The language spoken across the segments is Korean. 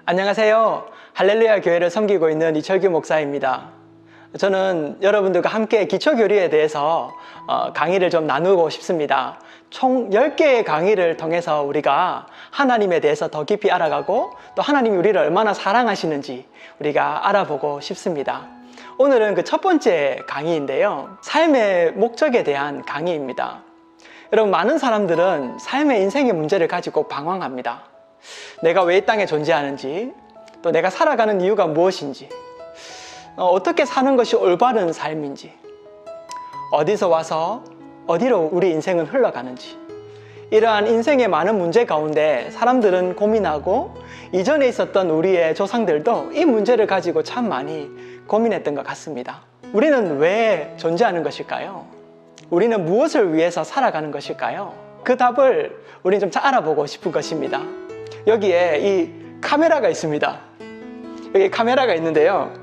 안녕하세요. 할렐루야 교회를 섬기고 있는 이철규 목사입니다. 저는 여러분들과 함께 기초교리에 대해서 강의를 좀 나누고 싶습니다. 총 10개의 강의를 통해서 우리가 하나님에 대해서 더 깊이 알아가고 또 하나님이 우리를 얼마나 사랑하시는지 우리가 알아보고 싶습니다. 오늘은 그 첫 번째 강의인데요. 삶의 목적에 대한 강의입니다. 여러분, 많은 사람들은 삶의 인생의 문제를 가지고 방황합니다. 내가 왜 이 땅에 존재하는지, 또 내가 살아가는 이유가 무엇인지, 어떻게 사는 것이 올바른 삶인지, 어디서 와서 어디로 우리 인생은 흘러가는지, 이러한 인생의 많은 문제 가운데 사람들은 고민하고 이전에 있었던 우리의 조상들도 이 문제를 가지고 참 많이 고민했던 것 같습니다. 우리는 왜 존재하는 것일까요? 우리는 무엇을 위해서 살아가는 것일까요? 그 답을 우리는 좀 잘 알아보고 싶은 것입니다. 여기에 이 카메라가 있습니다. 여기 카메라가 있는데요.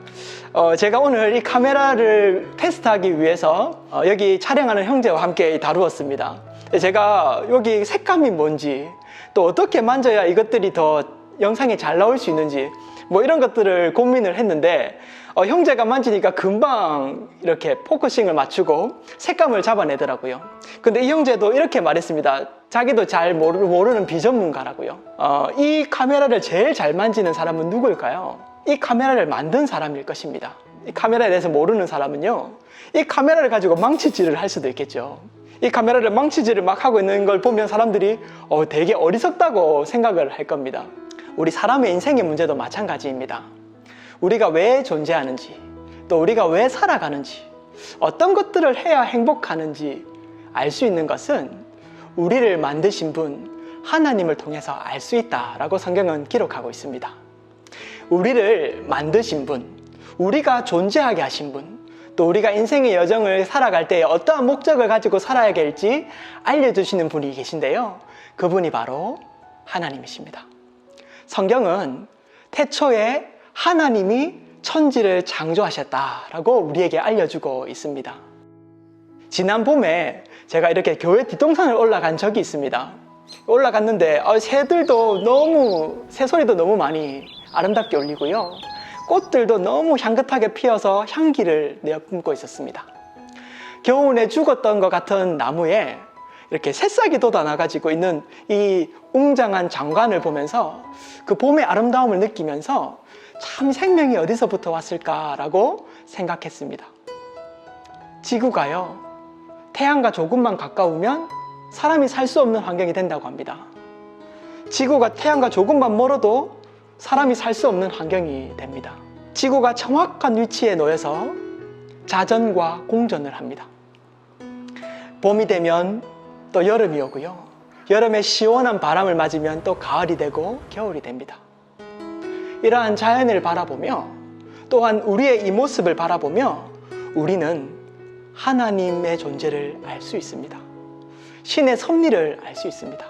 제가 오늘 이 카메라를 테스트하기 위해서 여기 촬영하는 형제와 함께 다루었습니다. 제가 여기 색감이 뭔지, 또 어떻게 만져야 이것들이 더 영상에 잘 나올 수 있는지, 뭐 이런 것들을 고민을 했는데 형제가 만지니까 금방 이렇게 포커싱을 맞추고 색감을 잡아내더라고요. 근데 이 형제도 이렇게 말했습니다. 자기도 잘 모르는 비전문가라고요. 이 카메라를 제일 잘 만지는 사람은 누구일까요? 이 카메라를 만든 사람일 것입니다. 이 카메라에 대해서 모르는 사람은요, 이 카메라를 가지고 망치질을 할 수도 있겠죠. 이 카메라를 망치질을 막 하고 있는 걸 보면 사람들이 되게 어리석다고 생각을 할 겁니다. 우리 사람의 인생의 문제도 마찬가지입니다. 우리가 왜 존재하는지, 또 우리가 왜 살아가는지, 어떤 것들을 해야 행복하는지 알 수 있는 것은 우리를 만드신 분 하나님을 통해서 알 수 있다라고 성경은 기록하고 있습니다. 우리를 만드신 분, 우리가 존재하게 하신 분, 또 우리가 인생의 여정을 살아갈 때 어떠한 목적을 가지고 살아야 될지 알려주시는 분이 계신데요. 그분이 바로 하나님이십니다. 성경은 태초에 하나님이 천지를 창조하셨다라고 우리에게 알려주고 있습니다. 지난 봄에 제가 이렇게 교회 뒷동산을 올라간 적이 있습니다. 올라갔는데 새소리도 너무 많이 아름답게 울리고요. 꽃들도 너무 향긋하게 피어서 향기를 내뿜고 있었습니다. 겨우내 죽었던 것 같은 나무에 이렇게 새싹이 돋아나가지고 있는 이 웅장한 장관을 보면서 그 봄의 아름다움을 느끼면서 참 생명이 어디서부터 왔을까라고 생각했습니다. 지구가요, 태양과 조금만 가까우면 사람이 살 수 없는 환경이 된다고 합니다. 지구가 태양과 조금만 멀어도 사람이 살 수 없는 환경이 됩니다. 지구가 정확한 위치에 놓여서 자전과 공전을 합니다. 봄이 되면 또 여름이 오고요. 여름에 시원한 바람을 맞으면 또 가을이 되고 겨울이 됩니다. 이러한 자연을 바라보며, 또한 우리의 이 모습을 바라보며 우리는 하나님의 존재를 알 수 있습니다. 신의 섭리를 알 수 있습니다.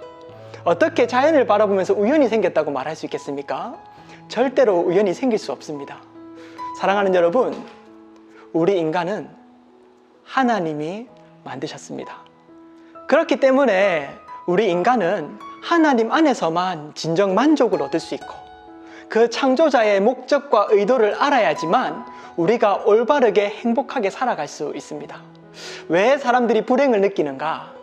어떻게 자연을 바라보면서 우연이 생겼다고 말할 수 있겠습니까? 절대로 우연이 생길 수 없습니다. 사랑하는 여러분, 우리 인간은 하나님이 만드셨습니다. 그렇기 때문에 우리 인간은 하나님 안에서만 진정 만족을 얻을 수 있고, 그 창조자의 목적과 의도를 알아야지만 우리가 올바르게 행복하게 살아갈 수 있습니다. 왜 사람들이 불행을 느끼는가?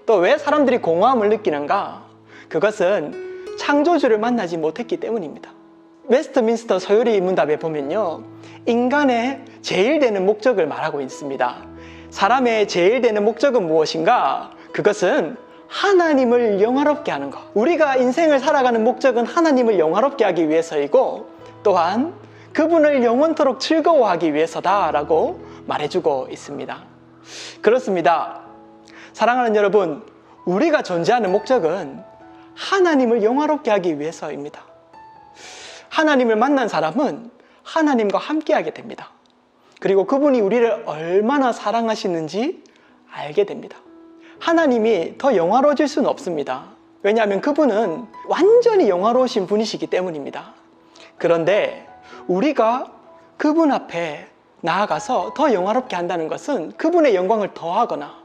또 왜 사람들이 공허함을 느끼는가? 그것은 창조주를 만나지 못했기 때문입니다. 웨스트민스터 서유리 문답에 보면요, 인간의 제일 되는 목적을 말하고 있습니다. 사람의 제일 되는 목적은 무엇인가? 그것은 하나님을 영화롭게 하는 것. 우리가 인생을 살아가는 목적은 하나님을 영화롭게 하기 위해서이고, 또한 그분을 영원토록 즐거워하기 위해서다라고 말해주고 있습니다. 그렇습니다. 사랑하는 여러분, 우리가 존재하는 목적은 하나님을 영화롭게 하기 위해서입니다. 하나님을 만난 사람은 하나님과 함께하게 됩니다. 그리고 그분이 우리를 얼마나 사랑하시는지 알게 됩니다. 하나님이 더 영화로워질 수는 없습니다. 왜냐하면 그분은 완전히 영화로우신 분이시기 때문입니다. 그런데 우리가 그분 앞에 나아가서 더 영화롭게 한다는 것은 그분의 영광을 더하거나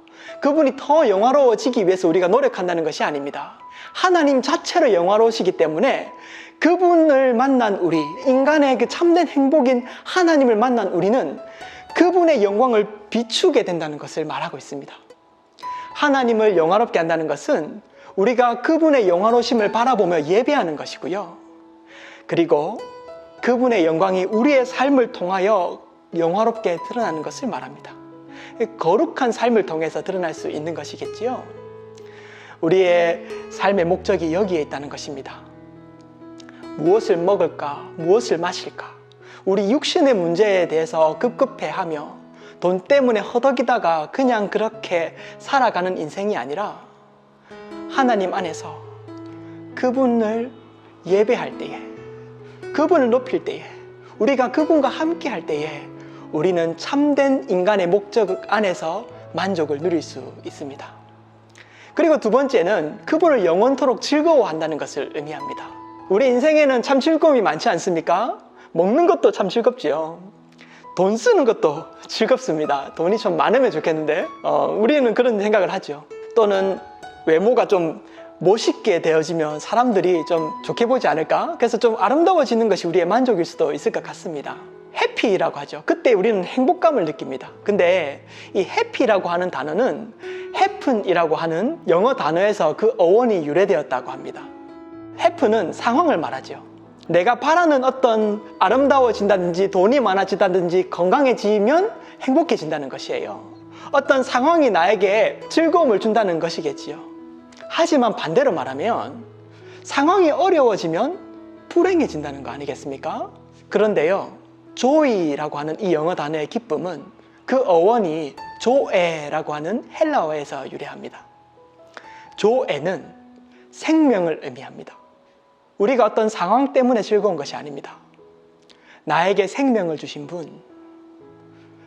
그분이 더 영화로워지기 위해서 우리가 노력한다는 것이 아닙니다. 하나님 자체로 영화로우시기 때문에 그분을 만난 우리, 인간의 그 참된 행복인 하나님을 만난 우리는 그분의 영광을 비추게 된다는 것을 말하고 있습니다. 하나님을 영화롭게 한다는 것은 우리가 그분의 영화로우심을 바라보며 예배하는 것이고요. 그리고 그분의 영광이 우리의 삶을 통하여 영화롭게 드러나는 것을 말합니다. 거룩한 삶을 통해서 드러날 수 있는 것이겠지요. 우리의 삶의 목적이 여기에 있다는 것입니다. 무엇을 먹을까? 무엇을 마실까? 우리 육신의 문제에 대해서 급급해하며 돈 때문에 허덕이다가 그냥 그렇게 살아가는 인생이 아니라 하나님 안에서 그분을 예배할 때에, 그분을 높일 때에, 우리가 그분과 함께 할 때에 우리는 참된 인간의 목적 안에서 만족을 누릴 수 있습니다. 그리고 두 번째는 그분을 영원토록 즐거워한다는 것을 의미합니다. 우리 인생에는 참 즐거움이 많지 않습니까? 먹는 것도 참 즐겁지요. 돈 쓰는 것도 즐겁습니다. 돈이 좀 많으면 좋겠는데 우리는 그런 생각을 하죠. 또는 외모가 좀 멋있게 되어지면 사람들이 좀 좋게 보지 않을까? 그래서 좀 아름다워지는 것이 우리의 만족일 수도 있을 것 같습니다. 해피라고 하죠. 그때 우리는 행복감을 느낍니다. 근데 이 해피라고 하는 단어는 happen이라고 하는 영어 단어에서 그 어원이 유래되었다고 합니다. happen은 상황을 말하죠. 내가 바라는 어떤 아름다워진다든지 돈이 많아진다든지 건강해지면 행복해진다는 것이에요. 어떤 상황이 나에게 즐거움을 준다는 것이겠지요. 하지만 반대로 말하면 상황이 어려워지면 불행해진다는 거 아니겠습니까? 그런데요, joy라고 하는 이 영어 단어의 기쁨은 그 어원이 조에라고 하는 헬라어에서 유래합니다. 조에는 생명을 의미합니다. 우리가 어떤 상황 때문에 즐거운 것이 아닙니다. 나에게 생명을 주신 분,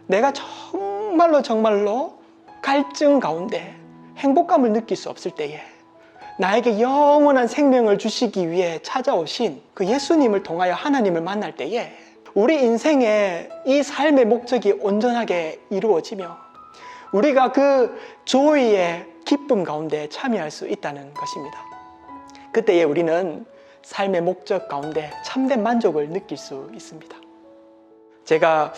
내가 정말로 갈증 가운데 행복감을 느낄 수 없을 때에 나에게 영원한 생명을 주시기 위해 찾아오신 그 예수님을 통하여 하나님을 만날 때에 우리 인생의 이 삶의 목적이 온전하게 이루어지며 우리가 그 조이의 기쁨 가운데 참여할 수 있다는 것입니다. 그때에 우리는 삶의 목적 가운데 참된 만족을 느낄 수 있습니다. 제가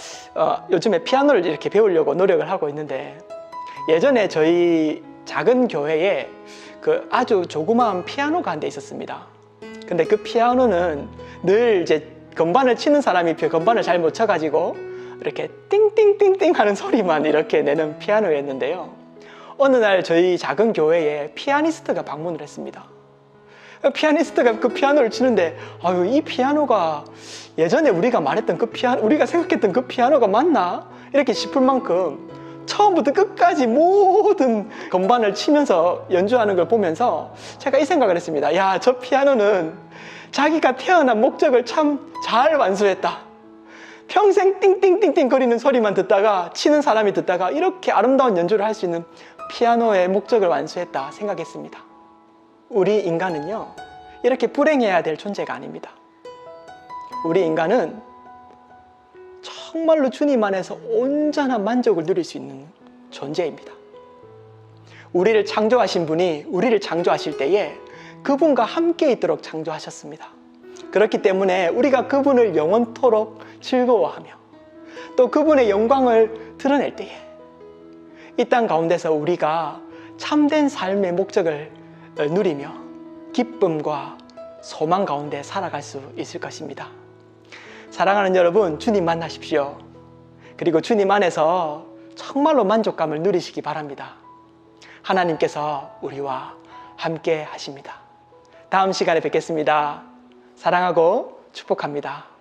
요즘에 피아노를 이렇게 배우려고 노력을 하고 있는데 예전에 저희 작은 교회에 그 아주 조그마한 피아노가 한 대 있었습니다. 근데 그 피아노는 늘 이제 건반을 치는 사람이 건반을 잘 못 쳐가지고 이렇게 띵띵띵띵 하는 소리만 이렇게 내는 피아노였는데요. 어느 날 저희 작은 교회에 피아니스트가 방문을 했습니다. 피아니스트가 그 피아노를 치는데 아유, 이 피아노가 예전에 우리가 말했던 그 피아노, 우리가 생각했던 그 피아노가 맞나? 이렇게 싶을 만큼 처음부터 끝까지 모든 건반을 치면서 연주하는 걸 보면서 제가 이 생각을 했습니다. 야, 저 피아노는 자기가 태어난 목적을 참 잘 완수했다. 평생 띵띵띵띵 거리는 소리만 듣다가 치는 사람이 듣다가 이렇게 아름다운 연주를 할 수 있는 피아노의 목적을 완수했다 생각했습니다. 우리 인간은요, 이렇게 불행해야 될 존재가 아닙니다. 우리 인간은 정말로 주님 안에서 온전한 만족을 누릴 수 있는 존재입니다. 우리를 창조하신 분이 우리를 창조하실 때에 그분과 함께 있도록 창조하셨습니다. 그렇기 때문에 우리가 그분을 영원토록 즐거워하며 또 그분의 영광을 드러낼 때에 이 땅 가운데서 우리가 참된 삶의 목적을 누리며 기쁨과 소망 가운데 살아갈 수 있을 것입니다. 사랑하는 여러분, 주님 만나십시오. 그리고 주님 안에서 정말로 만족감을 누리시기 바랍니다. 하나님께서 우리와 함께 하십니다. 다음 시간에 뵙겠습니다. 사랑하고 축복합니다.